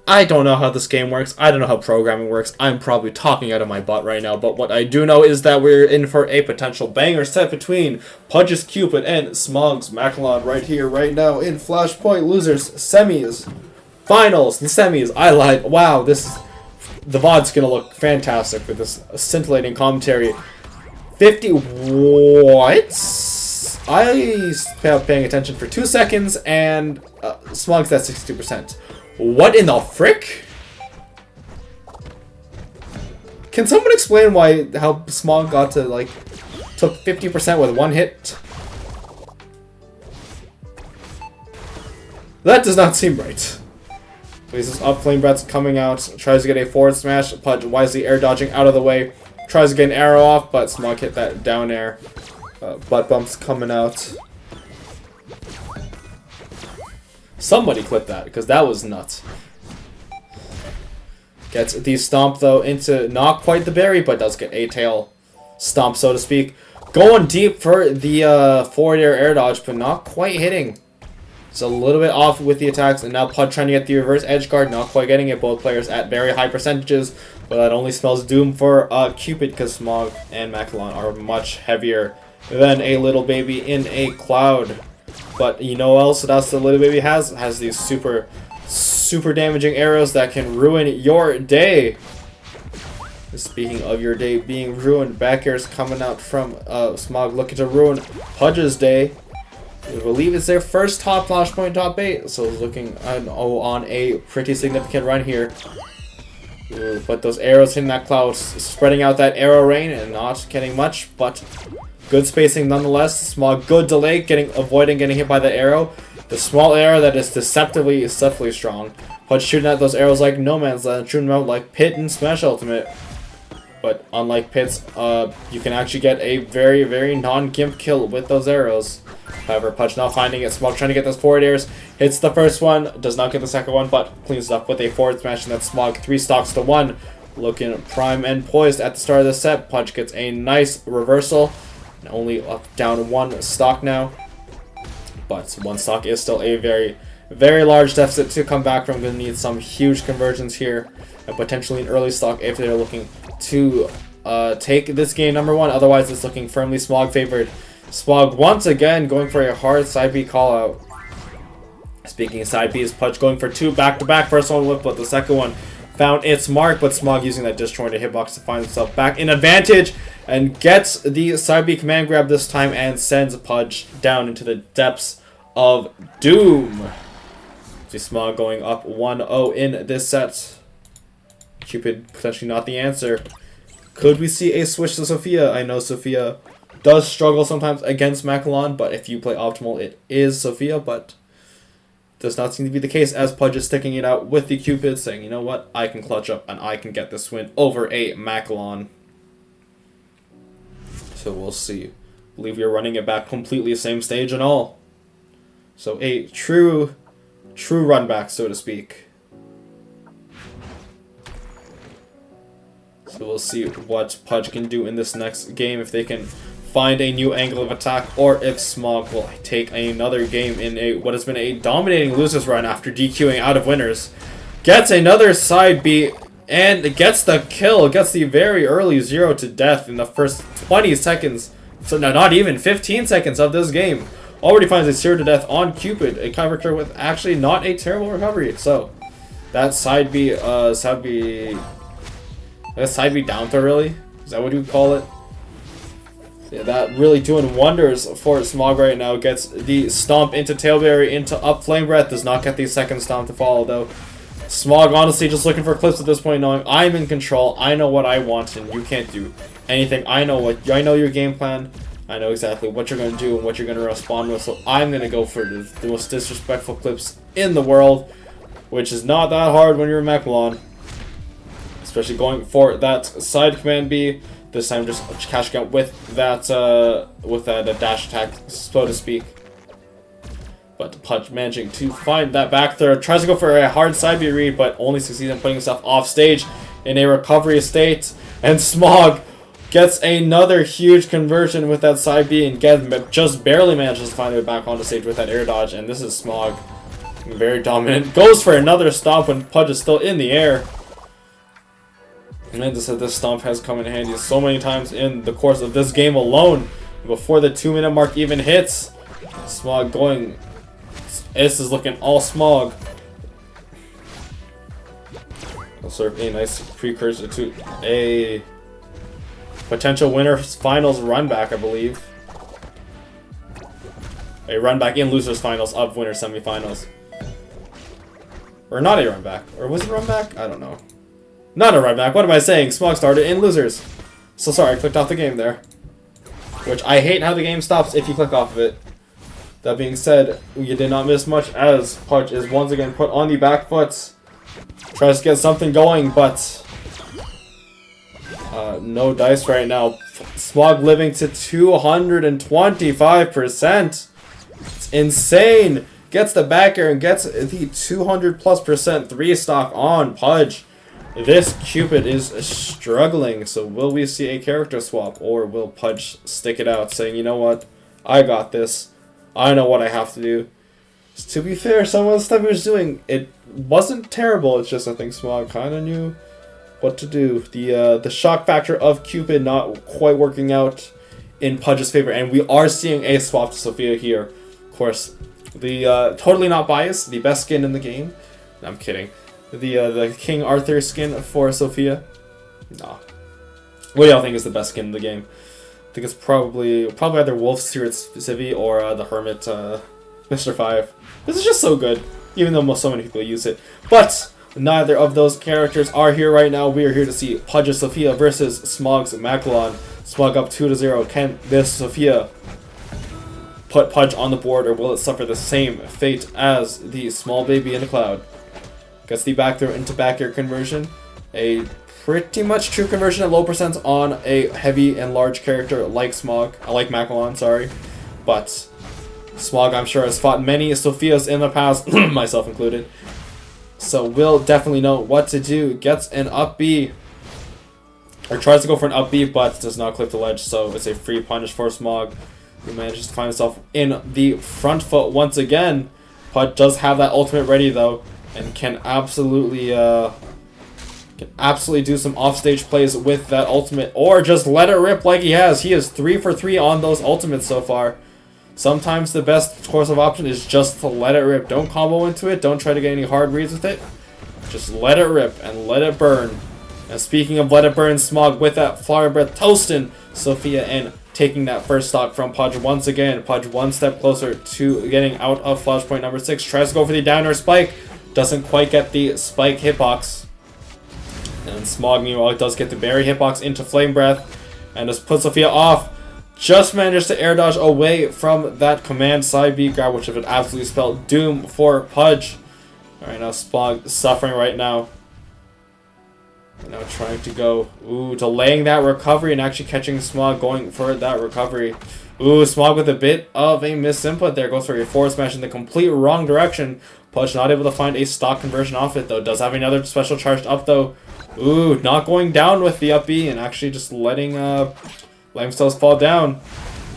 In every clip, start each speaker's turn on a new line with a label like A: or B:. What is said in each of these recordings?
A: I don't know how this game works. I don't know how programming works. I'm probably talking out of my butt right now. But what I do know is that we're in for a potential banger set between Pudge's Cupid and Smog's Macalon right here, right now in Flashpoint Losers Semis. Finals, the semis. I lied. Wow, the VOD's going to look fantastic with this scintillating commentary. 50 what? I stopped paying attention for 2 seconds, and Smog's at 62%. What in the frick? Can someone explain how Smog got to, like, took 50% with 1 hit? That does not seem right. Places up, Flame Breath's coming out, tries to get a forward smash, Pudge wisely air dodging out of the way, tries to get an arrow off, but Smog hit that down air. Butt bumps coming out. Somebody clip that, because that was nuts. Gets the stomp, though, into not quite the berry, but does get a tail stomp, so to speak. Going deep for the forward air dodge, but not quite hitting. It's a little bit off with the attacks, and now Pudge trying to get the reverse edge guard, not quite getting it. Both players at very high percentages, but that only spells doom for Cupid, because Smog and Macalon are much heavier than a little baby in a cloud. But you know what else the little baby has? Has these super damaging arrows that can ruin your day. Speaking of your day being ruined, back airs coming out from Smog looking to ruin Pudge's day. I believe it's their first top Flashpoint top 8, so looking on a pretty significant run here. But those arrows hitting that cloud, spreading out that arrow rain and not getting much, but good spacing nonetheless. Smog, good delay, avoiding getting hit by the arrow. The small arrow that is deceptively strong. Pudge shooting at those arrows like no man's land, shooting them out like Pit and Smash Ultimate. But unlike Pit's, you can actually get a very non-gimp kill with those arrows. However, Pudge not finding it. Smog trying to get those forward airs. Hits the first one, does not get the second one, but cleans it up with a forward smash, and that's Smog 3 stocks to 1. Looking prime and poised at the start of the set. Pudge gets a nice reversal. And only down 1 stock now. But 1 stock is still a very large deficit to come back from. Going to need some huge conversions here. And potentially an early stock if they're looking to take this game number 1. Otherwise, it's looking firmly Smog favored. Smog once again going for a hard side B call out. Speaking of side B, is Pudge going for 2 back-to-back. First one whipped, but the second one found its mark. But Smog using that disjointed hitbox to find himself back in advantage and gets the side B command grab this time and sends Pudge down into the depths of doom. See Smog going up 1-0 in this set. Cupid potentially not the answer. Could we see a switch to Sophia? I know Sophia does struggle sometimes against Macalon, but if you play optimal, it is Sophia, but does not seem to be the case as Pudge is sticking it out with the Cupid, saying, you know what, I can clutch up and I can get this win over a Macalon. So we'll see. I believe we are running it back completely same stage and all. So a true run back, so to speak. So we'll see what Pudge can do in this next game, if they can find a new angle of attack, or if Smog will take another game in what has been a dominating losers run after DQing out of winners. Gets another side B and gets the kill, gets the very early 0 to death in the first 20 seconds, so no, not even 15 seconds of this game. Already finds a 0 to death on Cupid, a character with actually not a terrible recovery. So that side B down throw, really? Is that what you would call it? Yeah, that really doing wonders for Smog right now. Gets the stomp into Tailberry, into up Flame Breath. Does not get the second stomp to follow, though. Smog honestly just looking for clips at this point, knowing I'm in control. I know what I want, and you can't do anything. I know your game plan. I know exactly what you're going to do and what you're going to respond with. So I'm going to go for the most disrespectful clips in the world, which is not that hard when you're Macalon. Especially going for that side command B. This time just cashing out with that dash attack, so to speak. But Pudge managing to find that back throw. Tries to go for a hard side B read, but only succeeds in putting himself off stage in a recovery state. And Smog gets another huge conversion with that side B and just barely manages to find it back on the stage with that air dodge. And this is Smog Very dominant. Goes for another stomp when Pudge is still in the air. And this stomp has come in handy so many times in the course of this game alone. Before the 2-minute mark even hits. Smog going. This is looking all Smog. I'll serve a nice precursor to a potential winners finals run back, I believe. A run back in losers finals of winners semifinals. Or not a run back. Or was it a run back? I don't know. Not a run back. What am I saying? Smog started in losers. So sorry, I clicked off the game there. Which I hate how the game stops if you click off of it. That being said, you did not miss much as Pudge is once again put on the back foot. Tries to get something going, but no dice right now. Smog living to 225%. It's insane. Gets the back air and gets the 200+% 3-stock on Pudge. This Cupid is struggling, so will we see a character swap, or will Pudge stick it out, saying, you know what, I got this. I know what I have to do. To be fair, some of the stuff he was doing, it wasn't terrible. It's just I think Smog kind of knew what to do. The shock factor of Cupid not quite working out in Pudge's favor, and we are seeing a swap to Sophia here. Of course, the totally not biased, the best skin in the game. No, I'm kidding. The King Arthur skin for Sophia. Nah. What do y'all think is the best skin in the game? I think it's probably either Wolf's Secret Civvy or the Hermit Mr. 5. This is just so good, even though so many people use it. But neither of those characters are here right now. We are here to see Pudge's Sophia versus Smog's Macalon. Smog up 2-0. Can this Sophia put Pudge on the board, or will it suffer the same fate as the small baby in the cloud? Gets the back throw into back air conversion. A pretty much true conversion at low percents on a heavy and large character like Smog. I like Macalon, sorry. But Smog, I'm sure, has fought many Sophias in the past, myself included. So will definitely know what to do. Gets an up B. Or tries to go for an up B, but does not clip the ledge. So it's a free punish for Smog, who manages to find himself in the front foot once again. Pudge does have that ultimate ready, though, and can absolutely do some offstage plays with that ultimate, or just let it rip like he has. He is 3 for 3 on those ultimates so far. Sometimes the best course of option is just to let it rip. Don't combo into it. Don't try to get any hard reads with it. Just let it rip and let it burn. And speaking of let it burn, Smog with that flower breath toasting Sophia and taking that first stock from Pudge once again. Pudge one step closer to getting out of flashpoint number 6. Tries to go for the down air spike. Doesn't quite get the spike hitbox. And Smog, meanwhile, does get the berry hitbox into Flame Breath. And just puts Sophia off. Just managed to air dodge away from that command side B grab, which would absolutely spell doom for Pudge. Alright, now Smog suffering right now. Now trying to go, delaying that recovery and actually catching Smog going for that recovery. Smog with a bit of a misinput there. Goes for a forward smash in the complete wrong direction. Pudge not able to find a stock conversion off it, though. Does have another special charged up, though. Not going down with the up B and actually just letting himself fall down.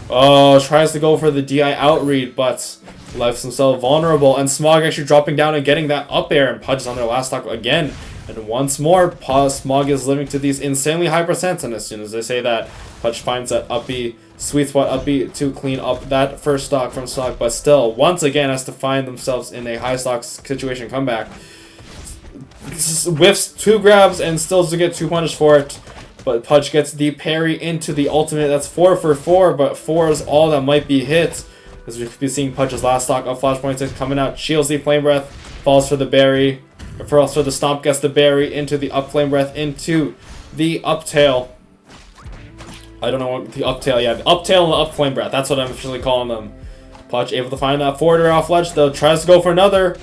A: Tries to go for the DI outread, but left himself vulnerable. And Smog actually dropping down and getting that up air, and Pudge is on their last stock again. And once more, Smog is living to these insanely high percents, and as soon as they say that, Pudge finds that up B, sweet spot up B to clean up that first stock from Smog, but still, once again, has to find themselves in a high stock situation comeback. Whiffs 2 grabs and still to get 2 punish for it, but Pudge gets the parry into the ultimate. That's 4 for 4, but 4 is all that might be hit, as we could be seeing Pudge's last stock of Flashpoint 6 coming out. Shields the Flame Breath, falls for the berry. First for the stomp, gets the berry into the up Flame Breath, into the up tail. I don't know what the up tail, the up tail and the up Flame Breath. That's what I'm officially calling them. Pudge able to find that forward air off ledge, though. Tries to go for another,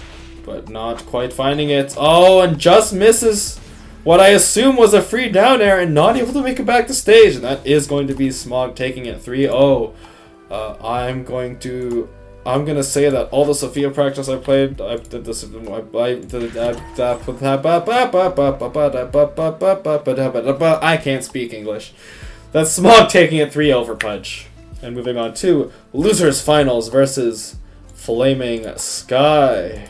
A: but not quite finding it. And just misses what I assume was a free down air and not able to make it back to stage. And that is going to be Smog taking it 3-0. I'm gonna say that all the Sophia practice I played, I did this. I can't speak English. That's Smog taking it 3-0 for Pudge. And moving on to losers finals versus Flaming Sky.